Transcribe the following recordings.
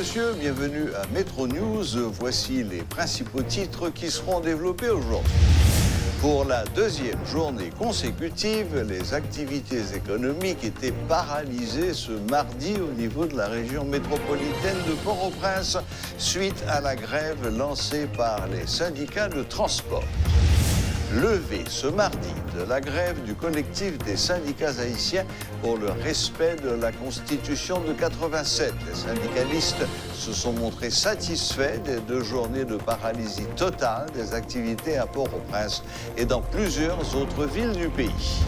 messieurs, bienvenue à Metro News. Voici les principaux titres qui seront développés aujourd'hui. Pour la deuxième journée consécutive, les activités économiques étaient paralysées ce mardi au niveau de la région métropolitaine de Port-au-Prince suite à la grève lancée par les syndicats de transport. Levée ce mardi de la grève du collectif des syndicats haïtiens pour le respect de la Constitution de 87. Les syndicalistes se sont montrés satisfaits des 2 journées de paralysie totale des activités à Port-au-Prince et dans plusieurs autres villes du pays.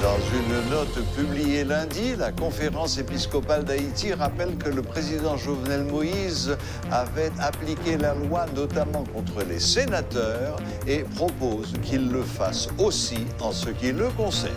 Dans une note publiée lundi, la conférence épiscopale d'Haïti rappelle que le président Jovenel Moïse avait appliqué la loi notamment contre les sénateurs et propose qu'il le fasse aussi en ce qui le concerne.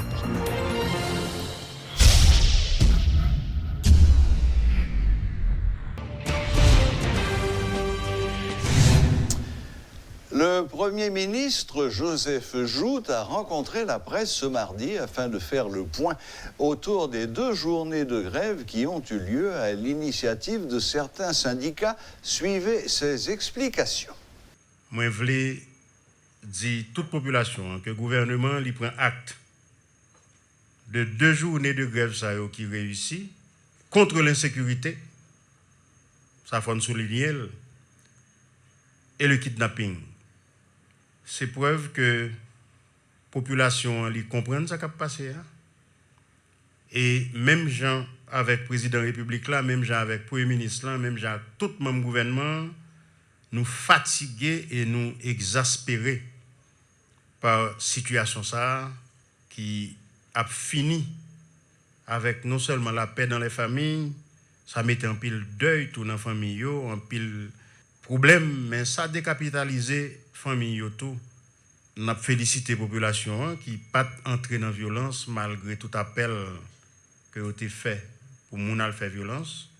Le Premier ministre Joseph Joute a rencontré la presse ce mardi afin de faire le point autour des 2 journées de grève qui ont eu lieu à l'initiative de certains syndicats. Suivez ces explications. Moi, je voulais dire à toute population que le gouvernement lui prend acte de 2 journées de grève qui réussit contre l'insécurité, ça faut souligner, et le kidnapping. C'est preuve que la population comprend ce qui a passé. Et même gens avec le président de la République, là, même gens avec le Premier ministre, là, même gens avec tout le même gouvernement, nous fatigués et nous exaspérés par la situation ça, qui a fini avec non seulement la paix dans les familles, ça mettait en pile deuil tout dans la famille, en pile problème, mais ça a décapitalisé famille tout. On a félicité la population qui pas entré dans la violence malgré tout appel que a été fait pour moun faire violence.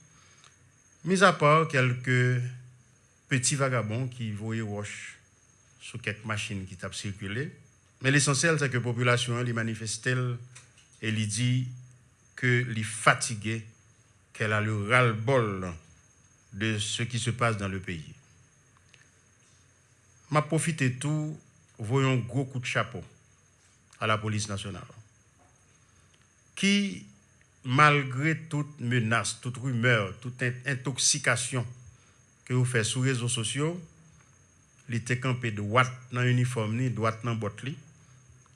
Mis à part quelques petits vagabonds qui voyaient roche sur quelques machines qui tapent circulé. Mais l'essentiel, c'est que la population les manifestait et lui dit que les fatiguée, qu'elle a le ras-le-bol de ce qui se passe dans le pays. M'a profité tout, voyons un gros coup de chapeau à la police nationale, qui, malgré toute menace, toute rumeur, toute intoxication que vous faites sur les réseaux sociaux, il était campé droite dans l'uniforme, droite dans le botte,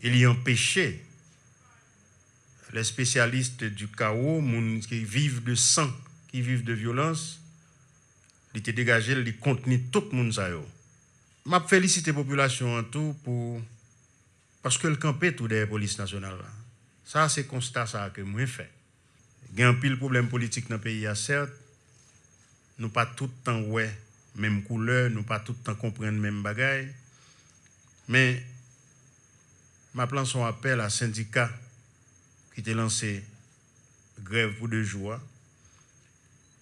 il y empêché les spécialistes du chaos, qui vivent de sang, qui vivent de violence, il était dégagé, il contenait tout le monde. Je félicite la population en tout parce que le campé tout derrière la police nationale. Ça, c'est constat ça que moi fait. Il y a un pile problème politique dans le pays, certes. Nous pas tout le temps ouais même couleur, nous pas tout le temps comprendre même bagaille. Mais ma plan son appel à syndicats qui étaient lancé grève pour 2 jours.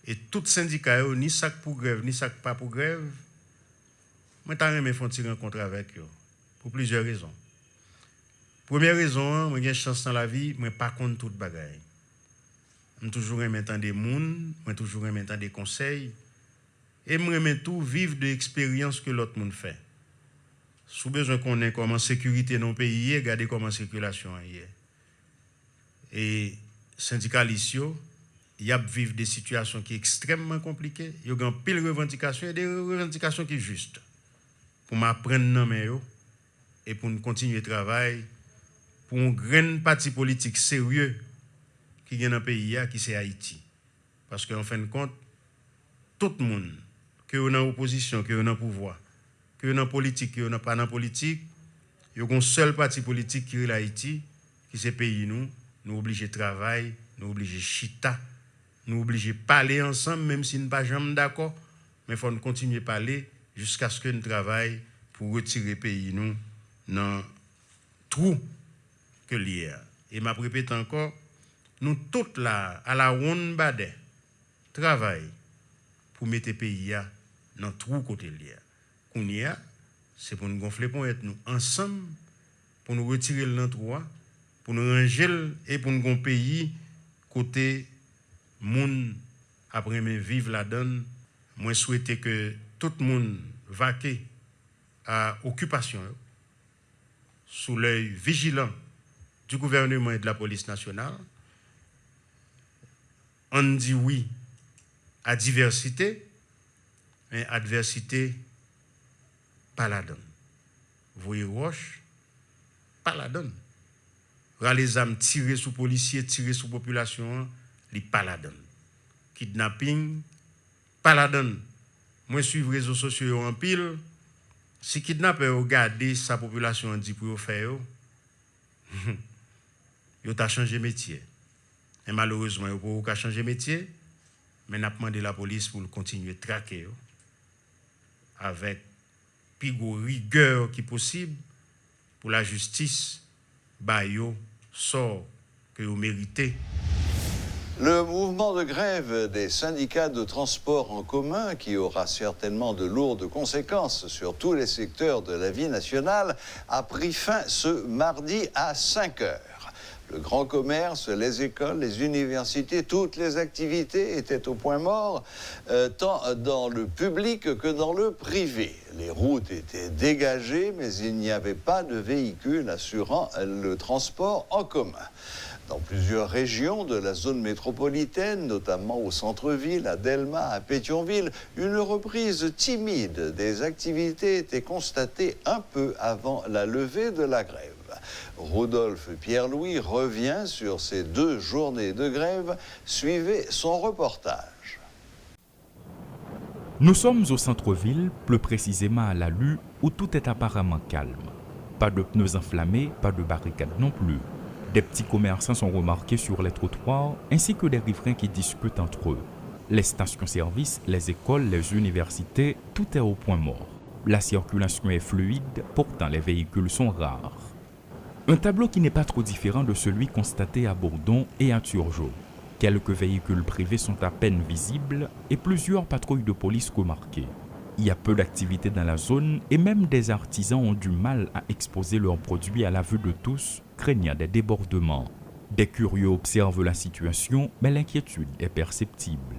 Et tout syndicat, ni ça pour grève, ni ça pas pour grève, moi, je suis en rencontre avec eux pour plusieurs raisons. Première raison, j'ai une chance dans la vie, je ne suis pas contre toute bagaille. Je suis toujours en temps des gens, je suis toujours en temps des conseils. Et je suis tout vivre de l'expérience que l'autre monde fait. Si besoin qu'on ait comment sécurité dans le pays, regardez comment circulation est. Et syndicalistes, ils vivent des situations qui sont extrêmement compliquées. Ils ont pile de revendications et des revendications qui sont justes. Pour m'apprendre et pour nous continuer le travail, pour un grand parti politique sérieux qui est dans le pays, qui c'est Haïti. Parce qu'en fin de compte, tout le monde, que est dans l'opposition, que est dans le pouvoir, que est dans la politique, que est pas dans la politique, il y a un seul parti politique qui est Haïti, qui c'est le pays, nous obligés de travailler, nous obligés de chita, nous obligés de parler ensemble, même si nous ne sommes pas jamais d'accord, mais il faut continuer à parler jusqu'à ce que nous travaillions pour retirer le pays dans le trou que l'il y a. Et je répète encore, nous tous là, à la ronde bade, travaillons pour mettre le pays dans le trou côté l'il y a. C'est pour nous gonfler pour être nous ensemble, pour nous retirer le trou, pour nous ranger et pour nous un pays côté moun après vivre la donne Moi, souhaite que tout le monde vaque à occupation sous l'œil vigilant du gouvernement et de la police nationale. On dit oui à diversité, mais adversité, pas la donne. Voyez roche, pas la donne. Les âmes tirer sous policiers, tirer sous population, les pas la donne. Kidnapping, pas la donne. Moi, suivre les réseaux sociaux en pile. Si kidnappeur regarde sa population dit pour faire, il a changé métier. Et malheureusement, il n'a pas changé métier, mais il a demandé la police pour continuer à traquer avec plus de rigueur qui possible pour la justice, bayo sort que vous méritez. Le mouvement de grève des syndicats de transport en commun, qui aura certainement de lourdes conséquences sur tous les secteurs de la vie nationale, a pris fin ce mardi à 5 heures. Le grand commerce, les écoles, les universités, toutes les activités étaient au point mort, tant dans le public que dans le privé. Les routes étaient dégagées, mais il n'y avait pas de véhicules assurant le transport en commun. Dans plusieurs régions de la zone métropolitaine, notamment au centre-ville, à Delma, à Pétionville, une reprise timide des activités était constatée un peu avant la levée de la grève. Rodolphe Pierre-Louis revient sur ces 2 journées de grève. Suivez son reportage. Nous sommes au centre-ville, plus précisément à la Lue, où tout est apparemment calme. Pas de pneus enflammés, pas de barricades non plus. Des petits commerçants sont remarqués sur les trottoirs, ainsi que des riverains qui discutent entre eux. Les stations-service, les écoles, les universités, tout est au point mort. La circulation est fluide, pourtant les véhicules sont rares. Un tableau qui n'est pas trop différent de celui constaté à Bourdon et à Turgeau. Quelques véhicules privés sont à peine visibles et plusieurs patrouilles de police remarquées. Il y a peu d'activité dans la zone et même des artisans ont du mal à exposer leurs produits à la vue de tous, craignant des débordements. Des curieux observent la situation, mais l'inquiétude est perceptible.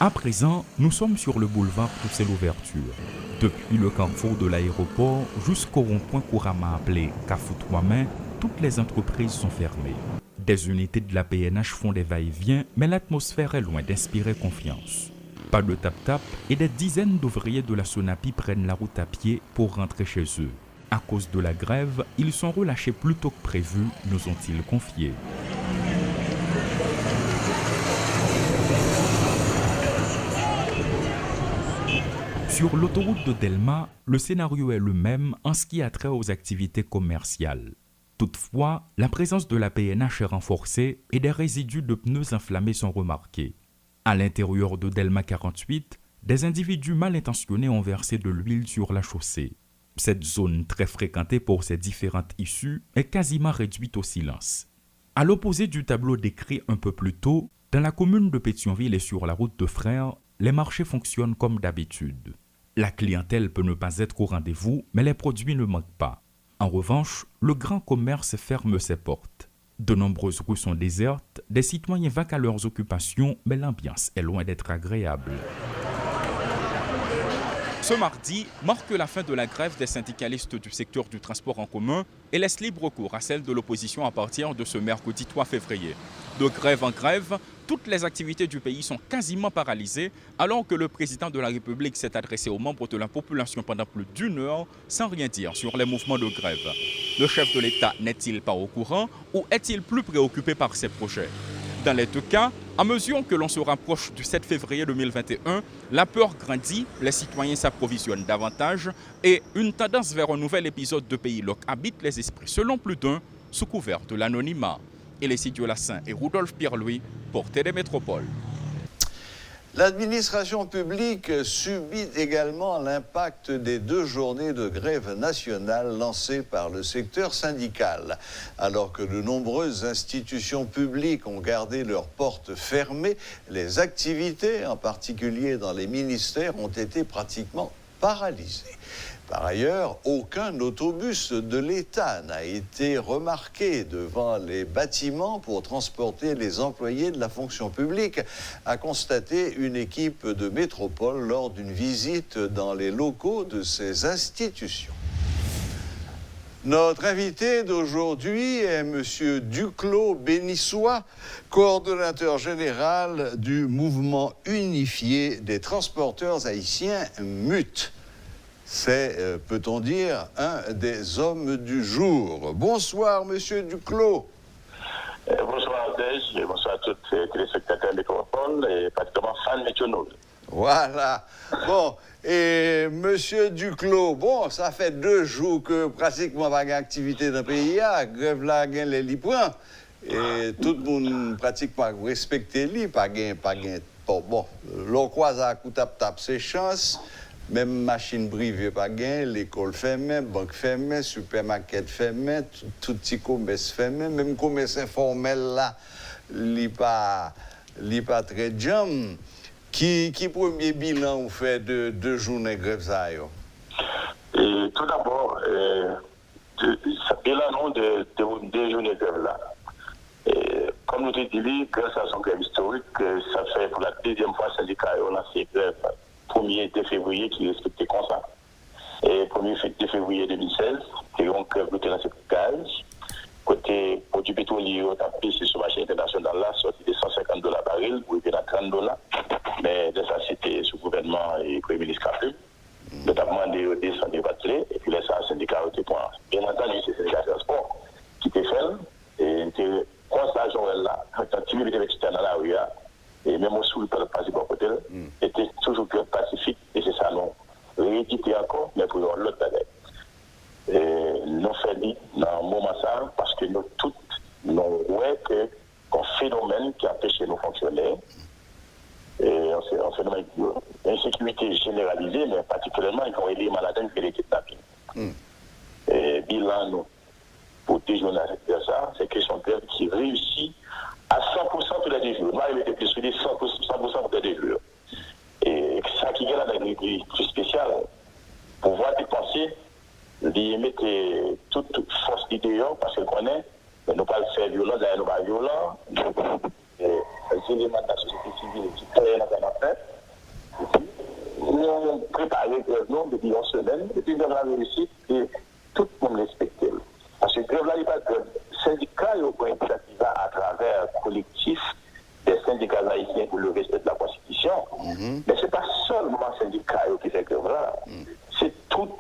À présent, nous sommes sur le boulevard Toussaint Louverture. Depuis le carrefour de l'aéroport jusqu'au rond-point couramment appelé Cafou-Trois-Mains, toutes les entreprises sont fermées. Des unités de la PNH font des va-et-vient, mais l'atmosphère est loin d'inspirer confiance. Pas de tap-tap et des dizaines d'ouvriers de la Sonapi prennent la route à pied pour rentrer chez eux. À cause de la grève, ils sont relâchés plus tôt que prévu, nous ont-ils confié. Sur l'autoroute de Delma, le scénario est le même en ce qui a trait aux activités commerciales. Toutefois, la présence de la PNH est renforcée et des résidus de pneus enflammés sont remarqués. À l'intérieur de Delma 48, des individus mal intentionnés ont versé de l'huile sur la chaussée. Cette zone, très fréquentée pour ses différentes issues, est quasiment réduite au silence. À l'opposé du tableau décrit un peu plus tôt, dans la commune de Pétionville et sur la route de Frères, les marchés fonctionnent comme d'habitude. La clientèle peut ne pas être au rendez-vous, mais les produits ne manquent pas. En revanche, le grand commerce ferme ses portes. De nombreuses rues sont désertes, des citoyens vaquent à leurs occupations, mais l'ambiance est loin d'être agréable. Ce mardi marque la fin de la grève des syndicalistes du secteur du transport en commun et laisse libre cours à celle de l'opposition à partir de ce mercredi 3 février. De grève en grève, toutes les activités du pays sont quasiment paralysées alors que le président de la République s'est adressé aux membres de la population pendant plus d'1 heure sans rien dire sur les mouvements de grève. Le chef de l'État n'est-il pas au courant ou est-il plus préoccupé par ses projets ? Dans les 2 cas, à mesure que l'on se rapproche du 7 février 2021, la peur grandit, les citoyens s'approvisionnent davantage et une tendance vers un nouvel épisode de Pays Loc habite les esprits selon plus d'un, sous couvert de l'anonymat. Elécidio Lassin et Rodolphe Pierre-Louis pour Télé Métropole. L'administration publique subit également l'impact des 2 journées de grève nationale lancées par le secteur syndical. Alors que de nombreuses institutions publiques ont gardé leurs portes fermées, les activités, en particulier dans les ministères, ont été pratiquement paralysés. Par ailleurs, aucun autobus de l'État n'a été remarqué devant les bâtiments pour transporter les employés de la fonction publique, a constaté une équipe de métropole lors d'une visite dans les locaux de ces institutions. Notre invité d'aujourd'hui est M. Duclos Bénissois, coordonnateur général du mouvement unifié des transporteurs haïtiens MUT. C'est, peut-on dire, un des hommes du jour. Bonsoir, Monsieur Duclos. Bonsoir, Aldège, et bonsoir à tous les téléspectateurs de Métropole et pratiquement fans métionaux. Voilà. Bon, et Monsieur Duclos, bon, ça fait 2 jours que pratiquement pas d'activité dans le pays, grève là, gain les lipoins, et tout le monde pratiquement respecte lui, pas gain. Bon, l'on croise à coup tap, c'est chance. Même machine privée pas gain, l'école fermée, banque fermée, supermarket fermé, tout petit commerce fermé, même commerce informel là, il pas très jam. Qui premier bilan vous fait de 2 journées grève ça yo? Et tout d'abord, ce bilan de 2 journées grève là. Comme nous te dit, grâce à son grève historique, ça fait pour la 2e fois syndicat on a fait grève 1er de février qui respectait comme ça. Et 1er de février 2016, et donc dans cette case, côté produits pétroliers, on a payé sur le marché international là, sorti de $150 baril, ou bien à $30. Mais de ça, c'était sous gouvernement et Premier ministre Capri. Notamment des descendus de Batley, et puis là, ça, syndicat au point. Bien entendu, c'est le syndicat de transport qui était fait, et quand ça, là, quand tu es externe à la rue, et même au sous le passé par côté, était toujours que pacifique, et c'est ça, non. Réédité encore, mais pour l'autre bagage. Nous faisons dans un moment ça, parce que nous tous, nous voyons qu'un phénomène qui empêche nos fonctionnaires, et un phénomène d'insécurité généralisée, mais particulièrement, ils ont aidé les malades et les kidnappings. Et bilan, nous, pour déjeuner de ça, c'est que son grève qui réussit à 100% tous les 2 jours. Moi, il était persuadé 100% tous les 2 jours. Et ça qui est là dans une plus spéciale, pour voir dépenser, de mettre toute force d'idée, parce qu'on connaît, mais nous ne pas le faire violent, d'ailleurs nous ne pas violent. Les éléments de la société civile qui créent dans un affaire. Nous avons préparé le grève depuis 1 semaine, et puis nous avons réussi, et tout le monde respecte. Parce que le grève là, il n'y a pas de grève. Syndicat, il y a une initiative à travers le collectif des syndicats haïtiens pour le respect de la Constitution. Mais ce n'est pas seulement le syndicat qui fait grève là, c'est toute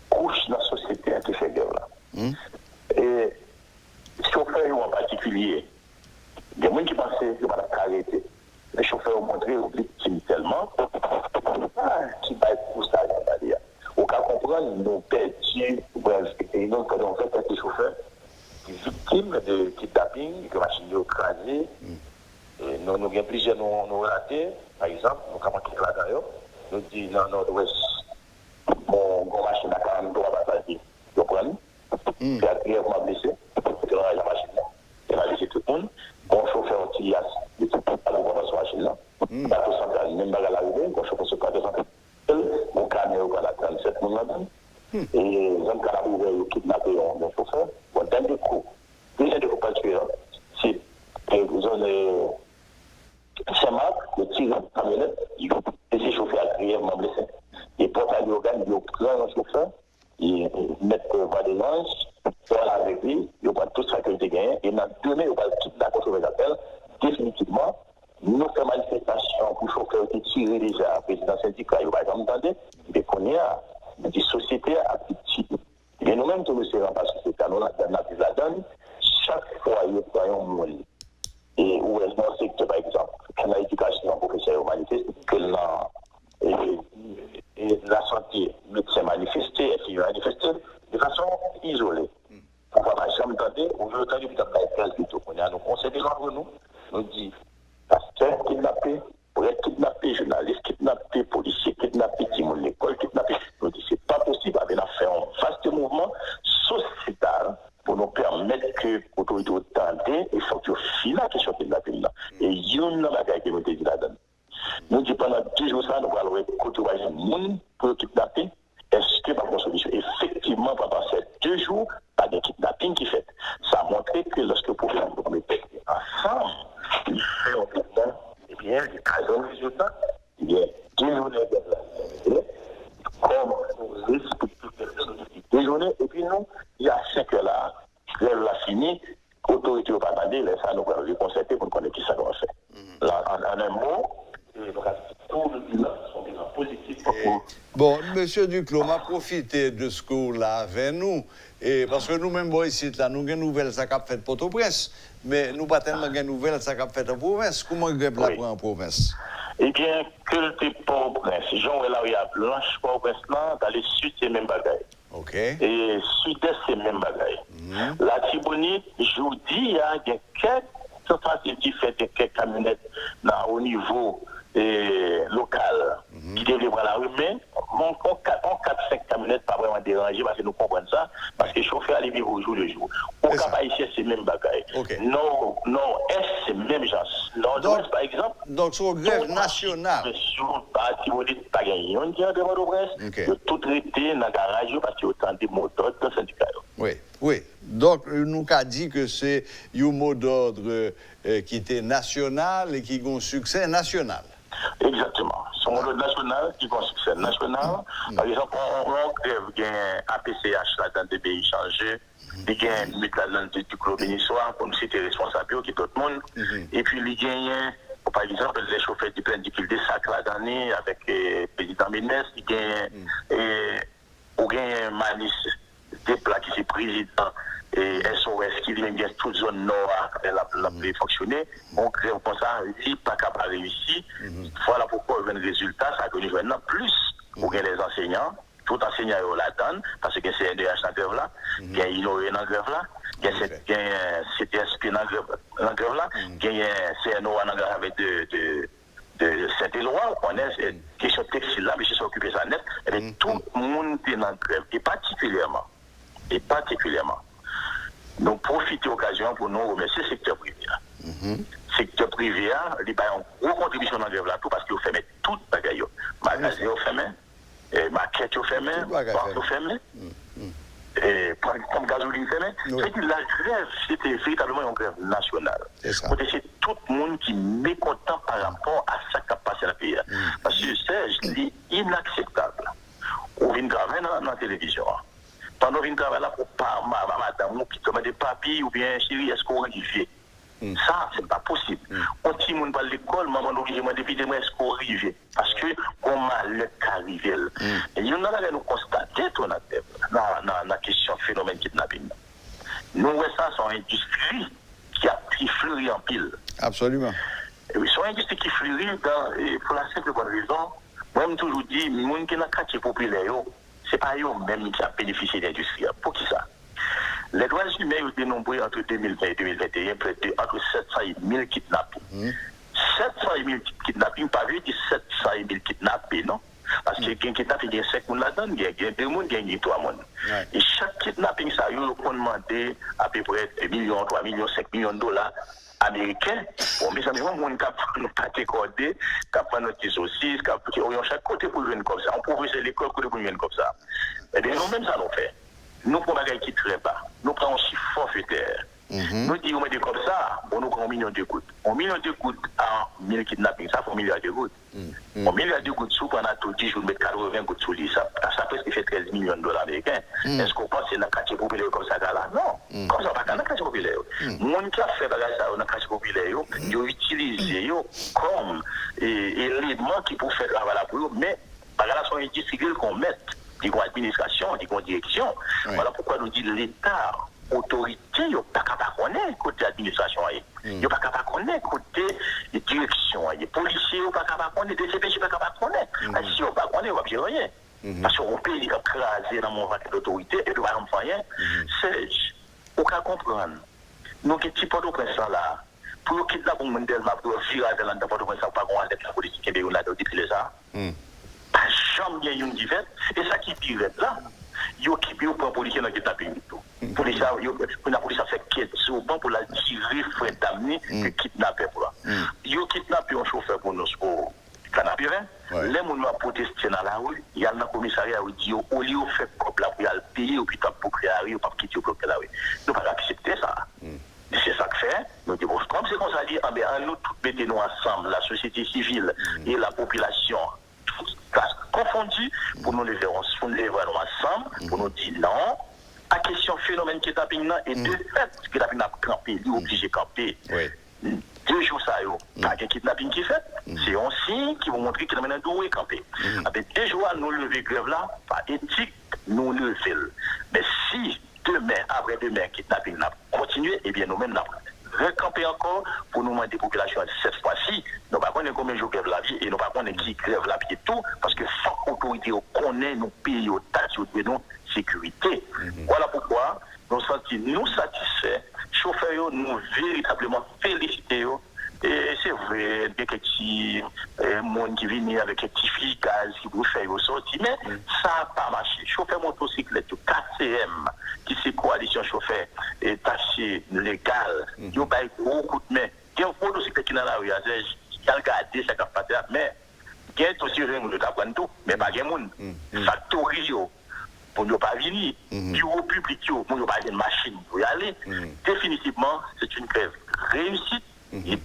couche de la société qui fait grève là. Et chauffeurs en particulier, il y a des gens qui pensaient que la carité. Les chauffeurs ont montré aux victimes tellement qui va être pour ça, on va dire. Au cas comprendre, nous perdus, et nous, quand on fait des chauffeurs, victimes de kidnapping, de machines écrasées. Nous avons plusieurs nous relatés, par exemple, nous avons quitté la d'ailleurs, nous disons dans nord-ouest, mon machine à 43 batailles, vous comprenez? Puis à crier, on m'a blessé, on a la machine là, on a laissé tout le monde, mon chauffeur anti-IAS, il était à la machine là, bateau central, même bagarre l'arrivée, mon chauffeur se passe central, mon camion à la 37 monde là-dedans, et les hommes qui ont kidnappé mon chauffeur, bon, dernier coup, pas tué, c'est une zone Saint-Marc, le tir camionnette, et ces chauffeurs à grièvement blessés. Et pour aller au gagne, ils prennent un chauffeur, ils mettent voie des anges, ils sont avec lui, ils prennent tout ça que j'ai gagné, et dans 2 mai, ils vont quitter la chauffeur d'appel, définitivement, nous faisons manifestation pour chauffeurs qui tirent déjà, le président syndicat, il va jamais entendre, mais qu'on y a des sociétés à petit. Et nous-mêmes, nous ne serons pas sociétés, nous la donne, chaque fois, il y a un monde. Et où est-ce dans le secteur, par exemple, quand l'éducation professionnelle manifeste, que la santé médecin manifesté, et manifesté de façon isolée. Pour voir ma chambre tenter, on veut entendre plutôt. On est à nos conseils entre nous, nous dit, pasteur kidnappé, pour être kidnappé, journaliste kidnappé, policier kidnappé, timon de l'école kidnappé, nous dit, c'est pas possible, on a fait un vaste mouvement sociétal pour nous permettre que l'autorité tente, il faut que finisse la question de la peine. Et il y a une bagaille qui nous dit là-dedans. Nous disons pendant 2 jours, nous allons côtoyer les gens pour kidnapper, bien, il y a un résultat, il y a déjeuner de la comme nous respectons déjeuner, et puis nous, il y a 5 heures là, grève la fini, autorité au pas demandé, ça nous va reconcerter pour connaître qui ça va faire. Là, en un mot, tous les bilans sont des bilans positifs pour Bon, M. Duclos m'a profité de ce cours-là avec nous, et parce que nous-mêmes, ici, là, nous avons une nouvelle, ça a fait Port-au-Prince, mais nous pas tellement une nouvelle, ça a fait en province. Comment grève la en province? Eh bien, que le Port-au-Prince, Jean là où il y a Blanche Port-au-Prince, dans les sud, c'est même bagaille. OK. Et sud-est, c'est même bagaille. La Tibonite, je vous dis, il y a quelques tentatives qui fait quelques camionnettes au niveau local qui délivrent la rue, mais on 4-5 camionnettes pas vraiment dérangées parce que nous comprenons ça, parce que les chauffeurs allaient vivre au jour le jour. Au Cap Haïtien, c'est même bagaille. Non, est c'est même genre. Nord-Ouest, par exemple. Donc, c'est une grève nationale. Pas gagné. On dit de Port-au-Prince, de tout traiter dans le garage parce qu'il y a autant de mots d'ordre dans le syndicat. Oui. Donc, nous avons dit que c'est un mot d'ordre qui était national et qui a un succès national. Exactement. C'est un mot d'ordre national qui a un succès national. Par exemple, on grève un APCH là dans des pays changés. Il y a une méthode du club bénissois, comme si c'était responsable, qui est tout le monde. Et puis, il y a, par exemple, les chauffeurs qui prennent des sacs là d'année avec le président Ménès, il y a un Manis, des plats qui sont président et SOS qui vient bien toute zone nord, la peut fonctionner. On crée comme ça, il n'est pas capable de réussir. Voilà pourquoi il y a un résultat, ça a connu maintenant plus pour les enseignants. Tout enseignant la donne, parce que c'est CNDH dans la grève là, il y a Innoé dans la grève là, il y a CTSP dans la grève là, il y a CNO dans la grève avec de Saint-Éloi, on est question textile là, mais je suis occupé ça net, et tout le monde est dans la grève, et particulièrement. Donc, profitez de l'occasion pour nous remercier le secteur privé. Le secteur privé, il y a une grosse contribution dans la grève là, tout parce qu'il fait tout le bagage. Magasin au fermé. Maquette au fermé, porte au fermé, comme gasoline fermé. C'est-à-dire la grève, c'était véritablement une grève nationale. C'est tout le monde qui est mécontent par rapport à ce qui a passé dans le pays. Parce que c'est inacceptable. On vient travailler dans la télévision. Pendant qu'on vient travailler là pour madame, qui commande des papiers ou bien chérie, est-ce qu'on arrive? Ça, c'est pas possible. Quand il y a l'école, maman nous dit, depuis des mois, est-ce qu'on arrive? Parce que, on a le cas arrivé. Et il y en a là, nous constater dans la question phénomène kidnapping. Nous, ça, c'est une industrie qui a fleuri en pile. Absolument. Et oui, c'est une industrie qui fleurit pour la simple bonne raison. Moi, je toujours dit, les gens qui sont dans le quartier populaire, ce n'est pas eux-mêmes qui ont bénéficié de l'industrie. Pour qui ça? Les droits humains ont été nombreux entre 2020 et 2021, près de entre 700 et 1000 kidnappings. 700 et 1000 kidnappings, pas vu que 700 et 1000 kidnappés, non? Parce que les kidnappings, il y a 5 personnes là-dedans, il y a 2 personnes, il y a 3 personnes. Et chaque kidnapping, ça a eu demandé à peu près 1 million, 3 millions, 5 millions de dollars américains. Bon, mais ça me rend compte qu'on n'a pas décodé, qu'on prend notre saucisse, qu'on a chaque côté pour venir comme ça. On prouve que c'est l'école pour venir comme ça. Eh bien, nous-mêmes, ça nous fait. Nous prenons des qui très bas. Nous prenons un chiffre forfaitaire. Nous disons comme ça, on nous prend 1 million de gouttes. 1 million de gouttes en 1000 kidnappings, ça fait 1 milliard de gouttes. 1 milliard de gouttes, sous pendant tout 10 jours, mettre 80 gouttes sous lui, ça presque fait 13 millions de dollars américains. Est-ce qu'on pense que c'est dans le quartier populaire comme ça là? Non. Comme ça, pas dans le quartier populaire. Les gens qui ont fait ça dans le quartier populaire, ils ont utilisé comme élément qui peut faire travail pour eux, mais par la relation industrielle qu'on met. Ils ont administration, ils ont direction. Voilà pourquoi nous disons l'État, autorité, ils n'ont pas qu'à connaître côté administration. Ils n'ont pas qu'à connaître côté direction. Les policiers, ils n'ont pas qu'à connaître, les CPJ, ils n'ont pas qu'à connaître. Si ils n'ont pas connaître, ils ne vont pas faire rien. Parce qu'on peut les écraser dans mon vague d'autorité et de ne pas rien. C'est, on peut comprendre. Nous, qui petit Port-au-Prince là, pour kidnapper un Delma, pour virer dans le Port-au-Prince, pas qu'on a la politique qui est là depuis les ans. Pas jamais une divette, et ça qui pire là, yo qui peut prendre policier dans le kidnapping tout. Pour la police a fait quête sur bon pour la tirer frère d'amener que kidnapper pour là. Yo kidnappé un chauffeur pour nous au canapé. Les gens ont protesté dans la rue, il y a dans le commissariat où dit au lieu de faire comme là pour aller payer au hôpital pour créer la rue ou pas quitter au bloc la rue. Nous pas accepter ça. C'est ça que fait. Nous disons comme c'est comme ça dit, nous tous mettons-nous ensemble, la société civile et la population, toutes classes confondues, pour nous lever ensemble, pour nous dire non. La question phénomène kidnapping et de fait, kidnapping a campé, il est obligé de camper. 2 jours, ça y pas de kidnapping qui fait. C'est un signe qui vous montre qu'il y a un doué campé. 2 jours, nous lever grève là, pas éthique, nous lever. Mais si demain, après-demain, kidnapping n'a continué, eh bien nous-mêmes, nous recamper encore pour nous demander des populations cette fois-ci. Nous ne savons pas combien de jours grève la vie et nous ne savons pas qui grève la vie et tout, parce que chaque autorité connaît nos pays, nos taxes, nos sécurité. Voilà pourquoi nous nous satisfaits, chauffeurs, nous véritablement féliciter. Et c'est vrai, il y a quelques monde qui viennent avec des petits filles gaz qui vous font sortir, mais ça n'a pas marché. Chauffeur motocyclette, KCM, qui c'est coalition chauffeur et taxi légal, il y a beaucoup de mains. Il y a un motocyclette qui est dans la rue, qui a regardé sa capacité, mais il y a aussi un monde d'apprendre tout, mais pas de monde. Factory, pour ne pas venir, bureau public, pour ne pas aller de machine pour y aller. Définitivement, c'est une grève réussite. Et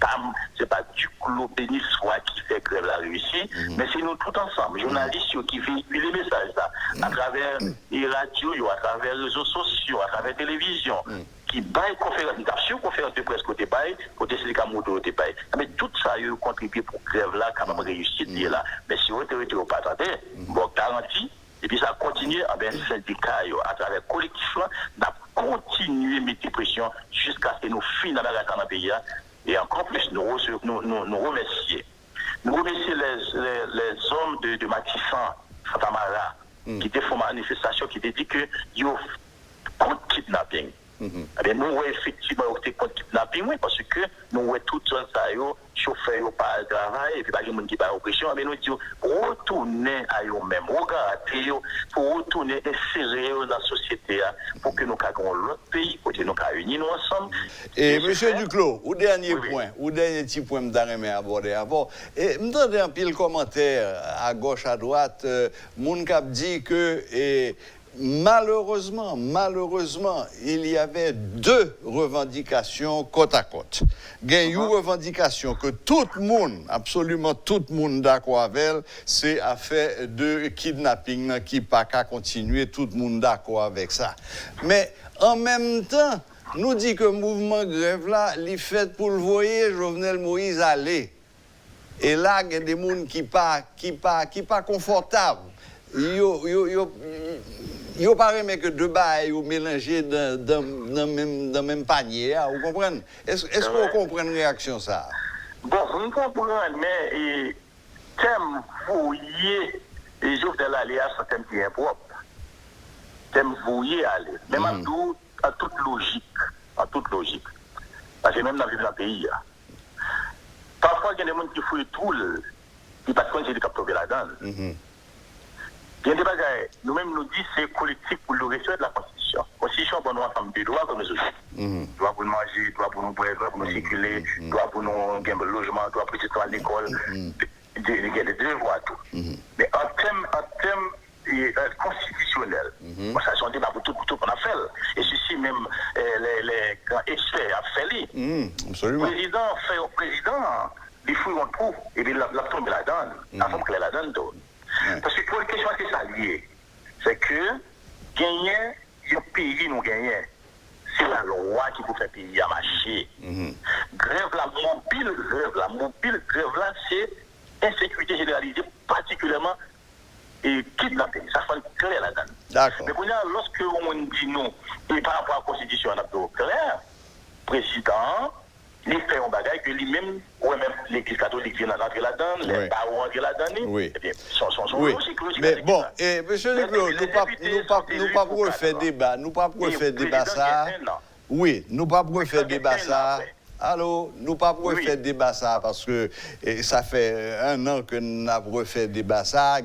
c'est pas du clos béni soit qui fait grève la réussite, mais c'est nous tous ensemble, journalistes qui véhiculent les messages là, à travers les radios, à travers les réseaux sociaux, à travers la télévision, qui baillent conférence de presse côté bail, côté Silica Moto côté bail. Mais tout ça a contribué pour grève là, quand même réussite là. Mais si l'autorité n'a pas attendu, bon, garantie. Et puis ça continue, le syndicat, à travers le collectif, n'a continué à mettre pression jusqu'à ce que nous finissons dans le pays. Et encore plus, nous remercions. Nous remercions les hommes de Matissan, Fatamara, qui étaient fait manifestation, qui étaient dit que ils ont contre kidnapping. Nous, effectivement, on était contre kidnapping, oui, parce que nous, tout ça, chauffeur, pas de travail, et puis, pas de monde qui pas d'oppression, mais nous disons, retourner à eux-mêmes, regarder, pour retourner insérer dans la société, pour que nous ayons l'autre pays, pour que nous unis nous ensemble. Et monsieur Duclos, au dernier point, au dernier petit point que je aborder avant, et je me donne un pile commentaire à gauche, à droite, mon cap dit que, malheureusement, il y avait 2 revendications côte à côte. Il y a une revendication que tout le monde, absolument tout le monde d'accord avec, c'est affaire de kidnapping qui pas qu'à continuer, tout le monde d'accord avec ça. Mais en même temps, nous dit que le mouvement grève là, il fait pour le voyer Jovenel Moïse aller. Et là, il y a des gens qui pas confortables. Il n'y a pas que 2 bails mélangés dans le même panier, vous comprenez? Est-ce que vous comprenez la réaction ça? Bon, vous comprenez, mais thème fouillé, les jours de l'aléa sont thème qui est propre. Thème fouillé aller. Même en toute logique. Parce que même dans le pays, parfois il y a des gens qui fouillent tout, ils passent comme j'ai des capteurs là-dedans. Il y a des bagages, nous-mêmes nous disons c'est collectif pour le respect de la Constitution. La Constitution pour nous ensemble des droits comme les autres. Droit pour nous manger, droit pour nous boire, droit pour nous circuler, droit pour nous gagner le logement, droit pour nous à l'école. Il y a des devoirs tout. Mais en termes constitutionnels, ça c'est un débat pour tout qu'on a fait. Et ceci même les grands experts ont fait. Absolument. Le président, il fouille un trou et il a tombé là-dedans. La forme claire là-dedans. Parce que pour une question qui est liée, c'est que gagner, un pays nous gagnons. C'est la loi qui peut faire payer à marcher. Grève la mobile grève là, c'est insécurité généralisée, particulièrement et kidnapping. Ça fait clair là-dedans. D'accord. Mais lorsque on dit non, et par rapport à la Constitution, on a clair, président, il fait un bagage que lui-même, ou même l'Église catholique vient rentrer là-dedans, les parents rentrent là-dedans, oui. Eh bien, sont logiques. Mais bon, monsieur Duclos, nous pas pour faire débat, ça. Oui, nous pas pour faire débat ça. Allô, nous pas pour faire débat ça parce que ça fait 1 an que nous avons refait débat ça.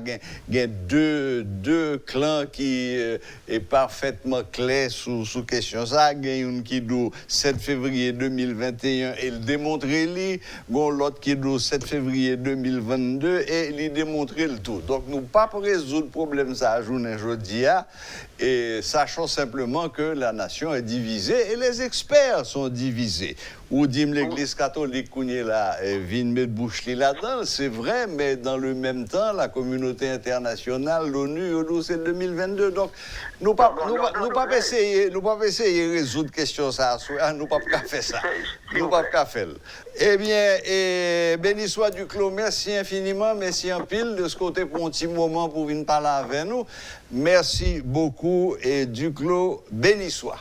Il y a deux clans qui est parfaitement clair sous question ça. Il y a une qui dit 7 février 2021 et il démontre lui, l'autre qui dit 7 février 2022 et il démontre le tout. Donc nous pas pour résoudre le problème ça à journée aujourd'hui Et sachons simplement que la nation est divisée et les experts sont divisés. Ou dit l'Église catholique qu'on est là, vient mettre bouche là-dedans, c'est vrai, mais dans le même temps, la communauté internationale, l'ONU, c'est 2022. Donc, nous pas essayer de résoudre question ça, nous pas faire ça. Nous pas faire. Eh bien, béni soit Duclos, merci infiniment, merci en pile de ce côté pour un petit moment pour venir parler avec nous. Merci beaucoup et Duclos, béni soit.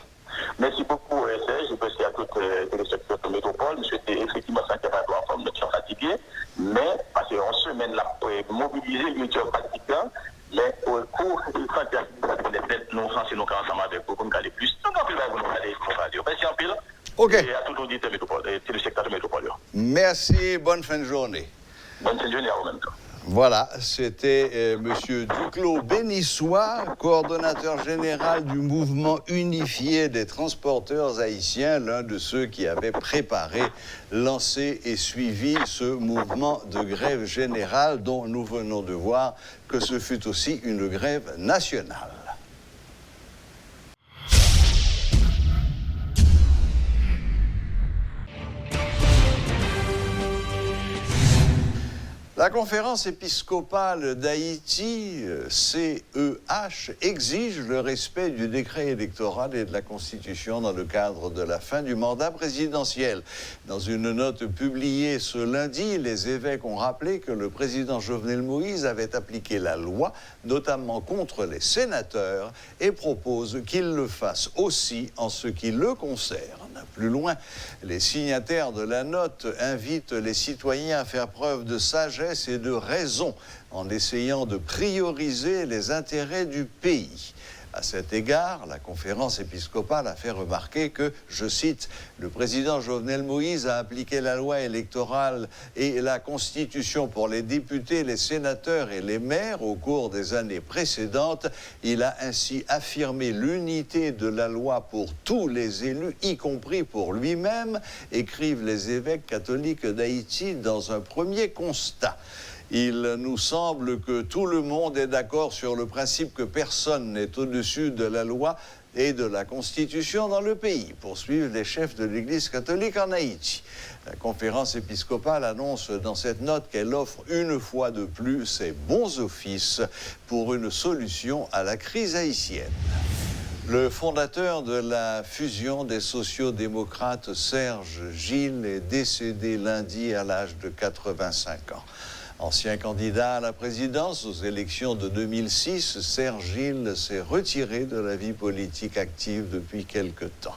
Merci beaucoup, Serge. Merci à tous les téléspectateurs de Métropole. Je suis effectivement sans capable en forme de fatigué, mais parce qu'en semaine, là, pour mobiliser le métier pratiquant, mais pour il faut que nous fassions ensemble avec vous pour nous garder plus. Donc, on va vous garder pour radio. Merci en pile. OK. Et à tout l'auditeur Métropole, téléspectateurs de Métropole. Merci, bonne fin de journée. Bonne fin de journée à vous même temps. Voilà, c'était Monsieur Duclos Bénissois, coordonnateur général du mouvement unifié des transporteurs haïtiens, l'un de ceux qui avait préparé, lancé et suivi ce mouvement de grève générale dont nous venons de voir que ce fut aussi une grève nationale. La conférence épiscopale d'Haïti, CEH, exige le respect du décret électoral et de la Constitution dans le cadre de la fin du mandat présidentiel. Dans une note publiée ce lundi, les évêques ont rappelé que le président Jovenel Moïse avait appliqué la loi, notamment contre les sénateurs, et proposent qu'il le fasse aussi en ce qui le concerne. Plus loin, les signataires de la note invitent les citoyens à faire preuve de sagesse et de raison en essayant de prioriser les intérêts du pays. À cet égard, la conférence épiscopale a fait remarquer que, je cite, le président Jovenel Moïse a appliqué la loi électorale et la Constitution pour les députés, les sénateurs et les maires au cours des années précédentes. Il a ainsi affirmé l'unité de la loi pour tous les élus, y compris pour lui-même, écrivent les évêques catholiques d'Haïti dans un premier constat. Il nous semble que tout le monde est d'accord sur le principe que personne n'est au-dessus de la loi et de la Constitution dans le pays, poursuivent les chefs de l'Église catholique en Haïti. La conférence épiscopale annonce dans cette note qu'elle offre une fois de plus ses bons offices pour une solution à la crise haïtienne. Le fondateur de la fusion des sociaux-démocrates, Serge Gilles, est décédé lundi à l'âge de 85 ans. Ancien candidat à la présidence aux élections de 2006, Serge Gilles s'est retiré de la vie politique active depuis quelque temps.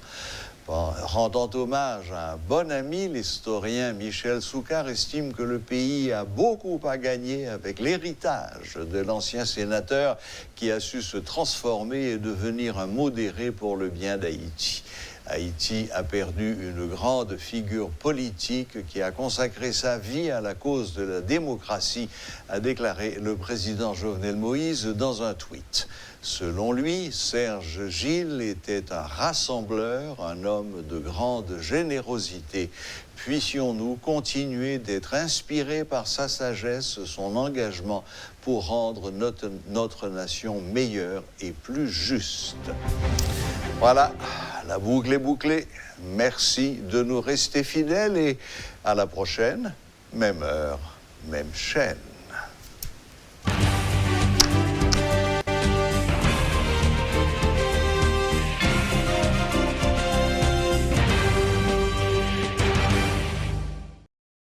En rendant hommage à un bon ami, l'historien Michel Soucard estime que le pays a beaucoup à gagner avec l'héritage de l'ancien sénateur qui a su se transformer et devenir un modéré pour le bien d'Haïti. Haïti a perdu une grande figure politique qui a consacré sa vie à la cause de la démocratie, a déclaré le président Jovenel Moïse dans un tweet. Selon lui, Serge Gilles était un rassembleur, un homme de grande générosité. Puissions-nous continuer d'être inspirés par sa sagesse, son engagement pour rendre notre nation meilleure et plus juste. Voilà, la boucle est bouclée. Merci de nous rester fidèles et à la prochaine, même heure, même chaîne.